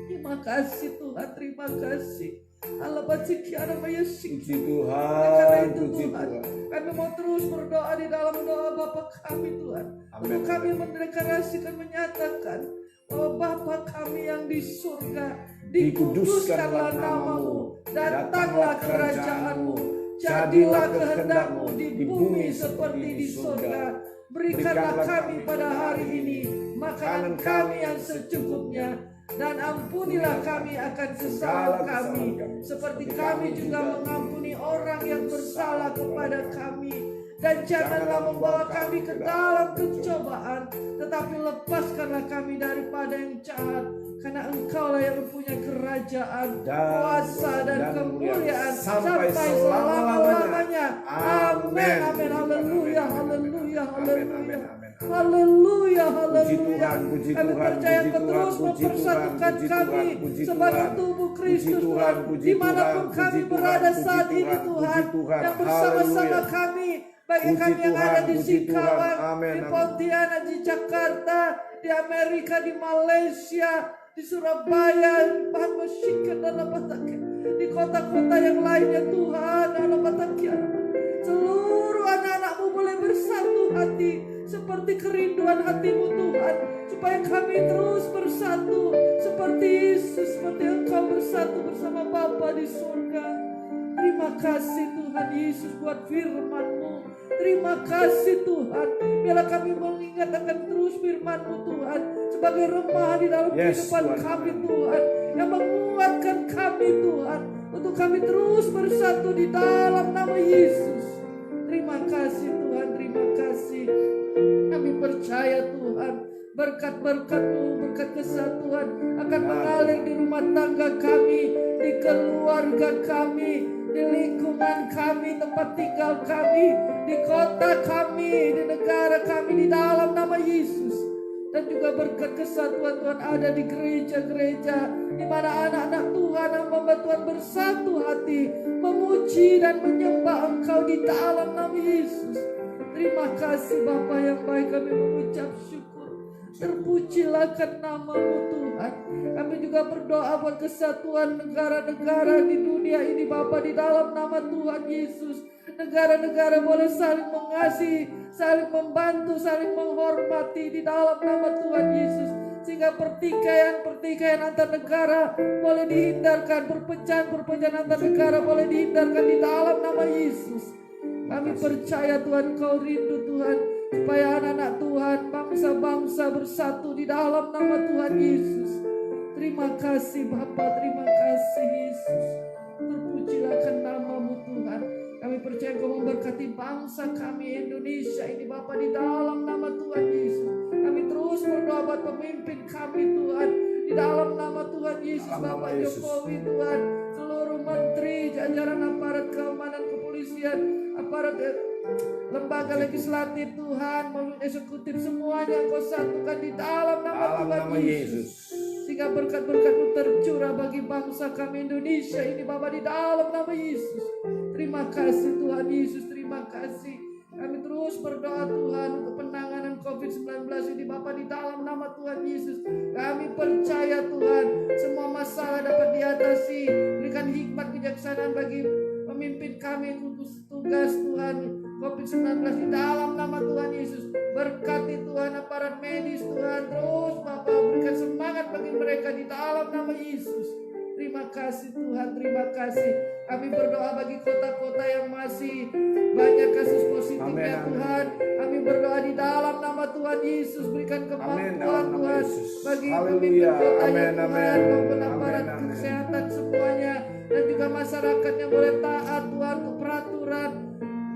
Terima kasih, Tuhan, terima kasih. Allah bacikiana mayasik. Puji Karena Tuhan, itu, puji Tuhan, Tuhan. kami mau terus berdoa di dalam doa Bapa kami, Tuhan. Amin, Untuk kami amin. mendeklarasikan, menyatakan bahwa Bapa kami yang di surga, Dikuduskanlah dikuduskanlah namamu, datanglah datanglah kerajaanmu, kerajaanmu, jadilah kehendakmu di bumi seperti di surga. Berikanlah Berikanlah kami kami pada hari ini makanan kami yang secukupnya, dan ampunilah kami akan kesalahan kami, seperti kami juga mengampuni orang yang bersalah kepada kami. Dan janganlah membawa kami ke dalam pencobaan, tetapi lepaskanlah kami daripada yang jahat. Karena Engkaulah yang mempunyai kerajaan, kuasa dan kemuliaan sampai selama-lamanya. Amin, amin, haleluya, haleluya, haleluya. Haleluya, haleluya. Puji Kami Tuhan, percaya puji Engkau Tuhan, terus puji mempersatukan Tuhan, kami puji sebagai Tuhan, tubuh puji Kristus, Tuhan, Tuhan. puji Dimanapun Tuhan, kami puji berada Tuhan, saat puji ini, Tuhan, Tuhan, puji Tuhan. yang bersama-sama Haleluya. kami, baik Puji kami yang Tuhan, ada di puji Tuhan. Singkawang, Amin, di amin. Pontianak, di Jakarta, di Amerika, di Malaysia, di Surabaya, di kota-kota yang lainnya, Tuhan, seluruh anak-anakmu boleh bersatu hati seperti kerinduan hatimu, Tuhan, supaya kami terus bersatu seperti Yesus, seperti Engkau bersatu bersama Bapa di surga. Terima kasih Tuhan Yesus buat firman-Mu. Terima kasih Tuhan. Biarlah kami mengingat akan terus firman-Mu, Tuhan, sebagai remah di dalam kehidupan Tuhan. kami, Tuhan, yang menguatkan kami, Tuhan, untuk kami terus bersatu di dalam nama Yesus. Terima kasih Tuhan, terima kasih. Kami percaya Tuhan, berkat-berkat-Mu, berkat kesatuan akan mengalir di rumah tangga kami, di keluarga kami, di lingkungan kami, tempat tinggal kami, di kota kami, di negara kami, di dalam nama Yesus. Dan juga berkat kesatuan Tuhan ada di gereja-gereja, di mana anak-anak Tuhan, hamba Tuhan bersatu hati, memuji dan menyembah Engkau di dalam nama Yesus. Terima kasih Bapa yang baik, kami mengucap syukur. Terpujilah nama-Mu Tuhan. Kami juga berdoa buat kesatuan negara-negara di dunia ini Bapa, di dalam nama Tuhan Yesus. Negara-negara boleh saling mengasihi, saling membantu, saling menghormati di dalam nama Tuhan Yesus. Sehingga pertikaian antar negara boleh dihindarkan, perpecahan antar negara boleh dihindarkan di dalam nama Yesus. Kami percaya Tuhan, Kau rindu Tuhan, supaya anak-anak Tuhan, bangsa-bangsa bersatu di dalam nama Tuhan Yesus. Terima kasih Bapa, terima kasih Yesus. Terpujilah nama-Mu Tuhan. Kami percaya Kau memberkati bangsa kami Indonesia ini Bapa, di dalam nama Tuhan Yesus. Kami terus berdoa buat pemimpin kami Tuhan, di dalam nama Tuhan Yesus. Bapak Jokowi Tuhan, seluruh menteri, jajaran aparat keamanan, kepolisian, aparat lembaga legislatif Tuhan, maupun eksekutif, semuanya Kau satukan di dalam nama Tuhan Yesus. Sehingga berkat-berkat-Mu tercurah bagi bangsa kami Indonesia ini Bapa, di dalam nama Yesus. Terima kasih Tuhan Yesus, terima kasih. Kami terus berdoa Tuhan untuk penanganan COVID-19 ini Bapa, di dalam nama Tuhan Yesus. Kami percaya Tuhan, semua masalah dapat diatasi. Berikan hikmat kejaksanaan bagi pemimpin kami, gugus tugas Tuhan COVID-19 di dalam nama Tuhan Yesus. Berkati Tuhan aparat medis Tuhan, terus Bapa berikan semangat bagi mereka di dalam nama Yesus. Terima kasih Tuhan, terima kasih. Kami berdoa bagi kota-kota yang masih banyak kasus positifnya Tuhan. Kami berdoa di dalam nama Tuhan Yesus, berikan kemampuan Tuhan bagi pemimpin kotanya Tuhan, maupun aparat kesehatan semuanya, dan juga masyarakat yang boleh taat Tuhan untuk peraturan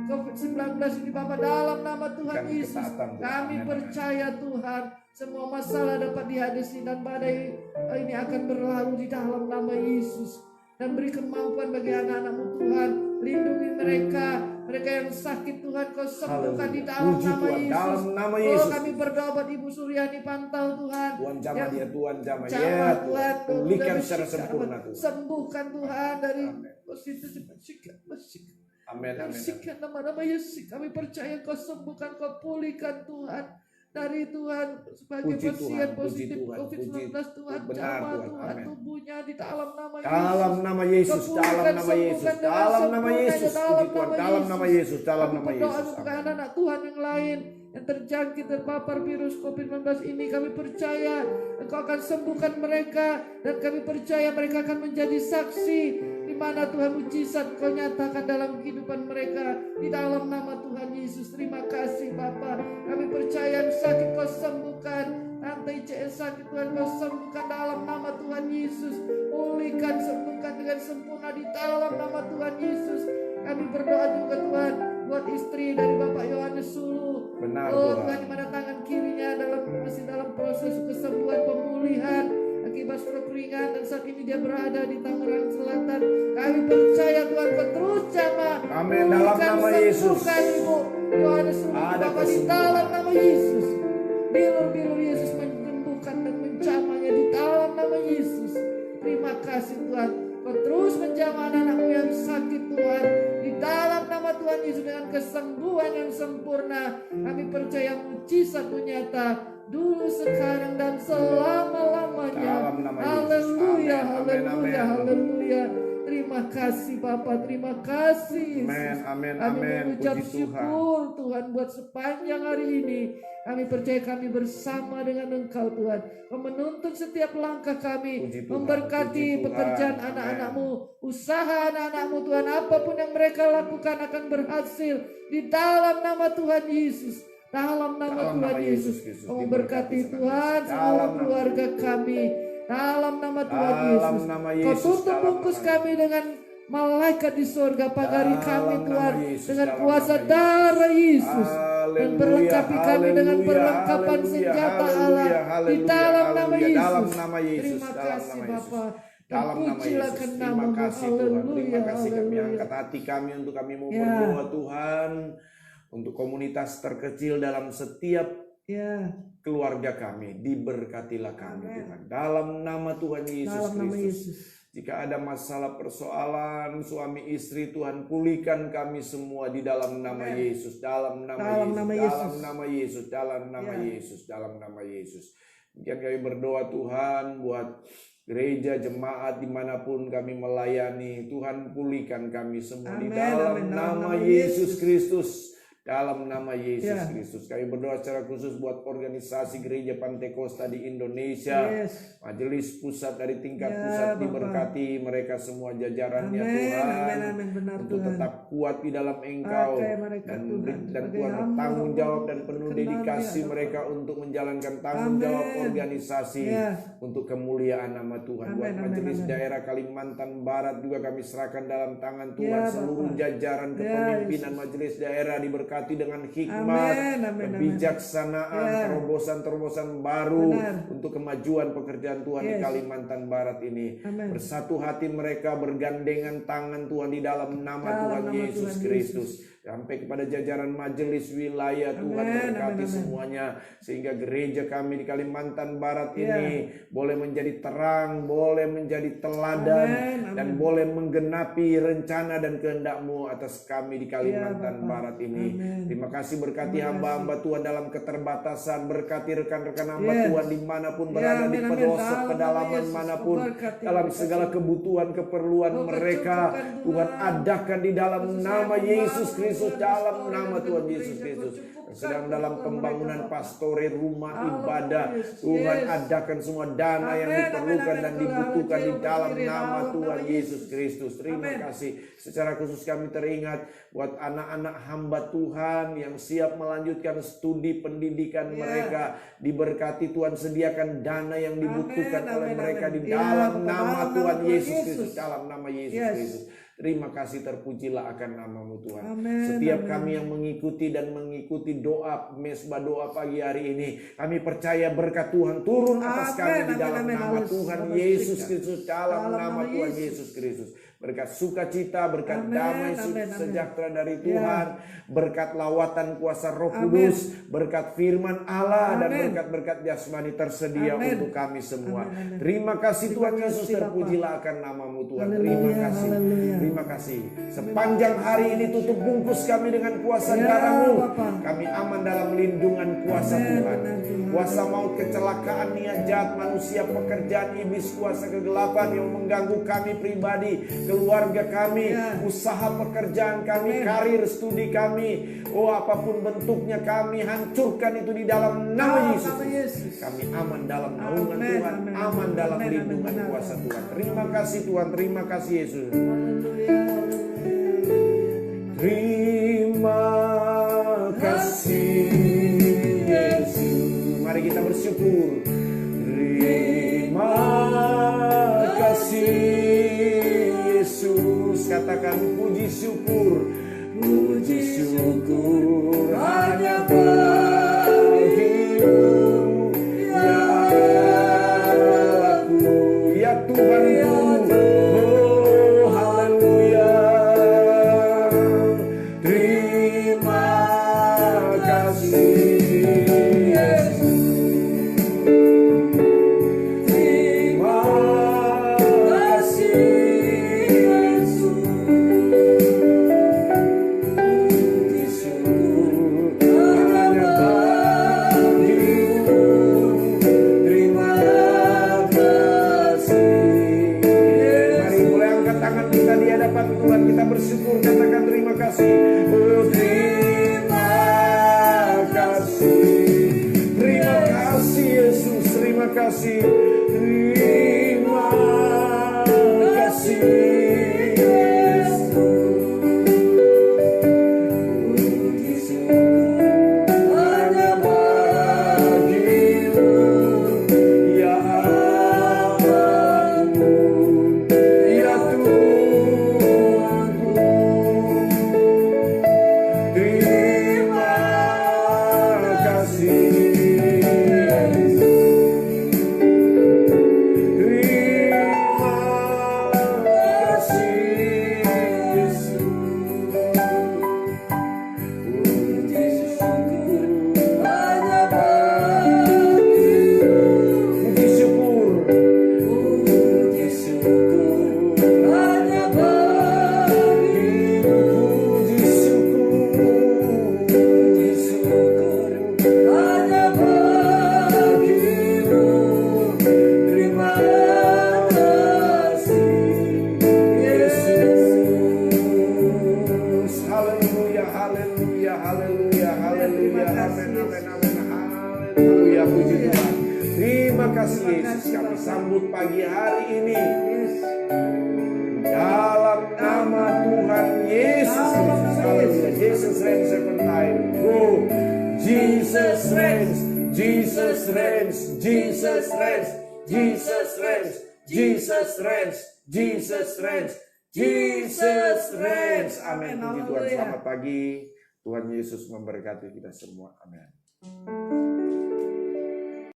COVID-19 ini Bapa, dalam nama Tuhan Yesus. Kami percaya Tuhan, semua masalah dapat dihadapi dan badai ini akan berlalu di dalam nama Yesus. Dan beri kemampuan bagi anak-anak-Mu Tuhan, lindungi mereka yang sakit Tuhan, Kau sembuhkan di dalam nama Yesus. Dalam nama Yesus. Oh, kami berdoa buat Ibu Suryani Pantau Tuhan, Tuhan jamah dia, Tuhan jamah ya Tuhan, pulihkan secara sempurna Tuhan. Sembuhkan Tuhan dari positif. Amin, amin. Bersihkan nama-nama Yesus. Kami percaya Kau sembuhkan, Kau pulihkan Tuhan. Dari Tuhan sebagai pasien positif COVID-19 Tuhan, jamah Tuhan tubuhnya di dalam nama Yesus. Dalam nama Yesus, dalam nama Yesus, dalam nama Yesus, puji Tuhan, dalam nama Yesus, dalam nama Yesus. Berdoa untuk anak-anak Tuhan yang lain yang terjangkit terpapar virus COVID-19 ini, kami percaya Engkau akan sembuhkan mereka, dan kami percaya mereka akan menjadi saksi di mana Tuhan mujizat Kau nyatakan dalam kehidupan mereka di dalam nama Tuhan Yesus. Terima kasih Bapa. Kami percaya yang sakit Kau sembuhkan, rantai ICS sakit Tuhan Kau sembuhkan dalam nama Tuhan Yesus. Pulihkan, sembuhkan dengan sempurna di dalam nama Tuhan Yesus. Kami berdoa juga Tuhan buat istri dari Bapak Yohanes Sulu. Benar, Tuhan, di mana tangan kirinya masih dalam proses kesembuhan pemulihan akibat stroke ringan, dan saat ini dia berada di Tangerang Selatan. Kami percaya Tuhan Kau terus jamah. Amin, dalam nama Yesus. Ibu Yohanes Sulu Bapak, di dalam nama Yesus. Bilur-bilur Yesus menyembuhkan dan menjamahnya di dalam nama Yesus. Terima kasih Tuhan, Kau terus menjamah anak-anak-Mu yang sakit Tuhan, di dalam nama Tuhan Yesus, dengan kesembuhan yang sempurna. Kami percaya mujizat-Mu nyata dulu, sekarang, dan selama-lamanya. Haleluya, haleluya, haleluya. Terima kasih Bapa, terima kasih Yesus. Amin, amin, Kami amin. mengucap Puji syukur Tuhan buat sepanjang hari ini. Kami percaya kami bersama dengan Engkau Tuhan. Kau menuntun setiap langkah kami, Puji Tuhan, memberkati puji Tuhan. pekerjaan Amin. anak-anak-Mu, usaha anak-anak-Mu Tuhan. Apapun yang mereka lakukan akan berhasil di dalam nama Tuhan Yesus. Dalam nama Tuhan Yesus. Kau memberkati Tuhan seluruh keluarga kami. Dalam nama Tuhan Yesus. Kau tutup bungkus kami dengan malaikat di surga, pagari kami Tuhan dengan kuasa darah Yesus, dan perlengkapi kami dengan perlengkapan senjata Allah di dalam nama Yesus. Terima kasih Bapa. dalam nama Terpujilah Yesus. kan Terima namamu. kasih Tuhan. Terima Haleluya, kasih kami haleluya. angkat hati kami untuk kami mau Ya. berdoa Tuhan. Untuk komunitas terkecil dalam setiap Ya, keluarga kami. Diberkatilah kami Amin. Tuhan. Dalam nama Tuhan Yesus dalam nama Kristus. Yesus. Jika ada masalah persoalan suami istri, Tuhan pulihkan kami semua di dalam nama Amin. Yesus, dalam nama Dalam Yesus, nama dalam Yesus. nama Yesus, dalam nama Ya. Yesus, dalam nama Yesus. Mungkin kami berdoa Tuhan buat gereja, jemaat dimanapun kami melayani. Tuhan pulihkan kami semua di Amin, dalam amin. Dalam nama nama Yesus Yesus. Kristus. Dalam nama Yesus Ya. Kristus. Kami berdoa secara khusus buat organisasi gereja Pantekosta di Indonesia. Yes. Majelis pusat dari tingkat Ya, pusat Bapak. diberkati mereka semua jajarannya Amin, Tuhan. amin, amin. Benar Untuk Tuhan. tetap kuat di dalam Engkau. Pakai mereka Dan Tuhan. dan Sebagai Tuhan hamba, bertanggung jawab dan penuh berkenan dedikasi ya, Bapak. mereka untuk menjalankan tanggung jawab Amin. organisasi Ya. untuk kemuliaan nama Tuhan. Buat Amin, amin, majelis amin. daerah Kalimantan Barat juga kami serahkan dalam tangan Tuhan. Ya, Seluruh Bapak. jajaran Ya, kepemimpinan Yesus. majelis daerah diberkati dengan hikmat, Amin, amin, kebijaksanaan, Ya. terobosan-terobosan baru Benar. untuk kemajuan pekerjaan Tuhan di Yes. Kalimantan Barat ini. Amin. Bersatu hati mereka bergandengan tangan Tuhan di dalam nama Dalam Tuhan nama Yesus Tuhan Kristus. Sampai kepada jajaran majelis wilayah Tuhan Amin, berkati amin, amin. semuanya. Sehingga gereja kami di Kalimantan Barat Ya. ini boleh menjadi terang, boleh menjadi teladan, Amin, amin. dan boleh menggenapi rencana dan kehendak-Mu atas kami di Kalimantan Bapak. Barat ini. Amin. Terima kasih berkati Terima hamba-hamba Tuhan dalam keterbatasan. Berkati rekan-rekan hamba Yes. Tuhan dimanapun Ya, berada, di amin, amin. pelosok Dalam nama pedalaman Yesus, manapun, memberkati, dalam memberkati. segala kebutuhan keperluan Oh, mereka, kecukupkan Tuhan Tuhan. adakan di dalam Khususnya nama yang Yesus membangun Kristus, Tuhan, dalam restoran nama dan Tuhan gereja, Yesus Kristus. kecukupkan Sedang dalam Tuhan pembangunan mereka, Bapak. pastore rumah Haleluya, ibadah, Yesus. Tuhan Yes. adakan semua dana yang Amin, diperlukan amin, dan amin. dibutuhkan di Tuhan, dalam berdiri nama dalam Tuhan nama Yesus Yesus. Kristus. Terima Amin. kasih. Secara khusus kami teringat buat anak-anak hamba Tuhan yang siap melanjutkan studi pendidikan Ya. mereka. Diberkati Tuhan, sediakan dana yang dibutuhkan Amin, oleh amin, mereka amin. di Ya, dalam Bapak, nama dalam Tuhan nama Yesus Yesus. Kristus. Dalam nama Yesus Yes. Kristus. Terima kasih, terpujilah akan nama-Mu Tuhan. Amin, Setiap amin. kami yang mengikuti dan mengikuti doa mesbah doa pagi hari ini, kami percaya berkat Tuhan turun atas Amin, kami di amin, dalam amin. nama Harus Tuhan dapat Yesus berikan. Kristus. Dalam Dalam nama nama Tuhan Yesus. Yesus Kristus. Berkat sukacita, berkat Amin, damai amin, amin. sejahtera dari Ya. Tuhan, berkat lawatan kuasa Roh Amin. Kudus, berkat firman Allah, dan Amin. berkat-berkat jasmani tersedia Amin. untuk kami semua. Amin, amin. Terima kasih Terima Tuhan Yesus, kasih, Bapak. terpujilah akan nama-Mu Tuhan. Haleluya, Terima kasih. haleluya. Terima kasih. Sepanjang hari ini tutup bungkus kami dengan kuasa Ya, darah-Mu. Bapak. Kami aman dalam lindungan kuasa Amin, Tuhan. benar, Tuhan. Kuasa maut, kecelakaan, niat jahat manusia, pekerjaan iblis, kuasa kegelapan yang mengganggu kami pribadi, keluarga kami, Ya. usaha pekerjaan kami, Amin. karir studi kami. Oh, apapun bentuknya kami hancurkan itu di dalam nama Dalam Yesus. nama Yesus. Kami aman dalam naungan Amin, Tuhan, amin, aman amin, dalam amin, lindungan amin, kuasa benar. Tuhan. Terima kasih Tuhan, terima kasih Yesus. Haleluya, haleluya. Terima kasih Yesus. Mari kita bersyukur. Terima kasih Yesus. Katakan puji syukur. Puji syukur hanya bagimu, ya aku, ya Tuhanku. Oh haleluya. Terima kasih Yesus. Terima kasih Yesus. Puji syukur hanya bagimu. Terima kasih. Mari mulai angkat tangan kita di hadapan Tuhan. Kita bersyukur, katakan terima kasih. Oh, terima kasih. Terima kasih Yesus. Terima kasih. Terima kasih Yesus. Puji syukur hanya bagimu, ya Allahku, ya Tuhanku. Terima kasih Yesus, kami sambut pagi hari ini dalam nama Tuhan Yesus Kristus. Haleluya. Jesus reigns seven times. Go. Jesus reigns. Jesus reigns. Jesus reigns. Jesus reigns. Jesus reigns. Jesus reigns. Jesus reigns. Amin. Puji Tuhan. Selamat pagi. Tuhan Yesus memberkati kita semua. Amin.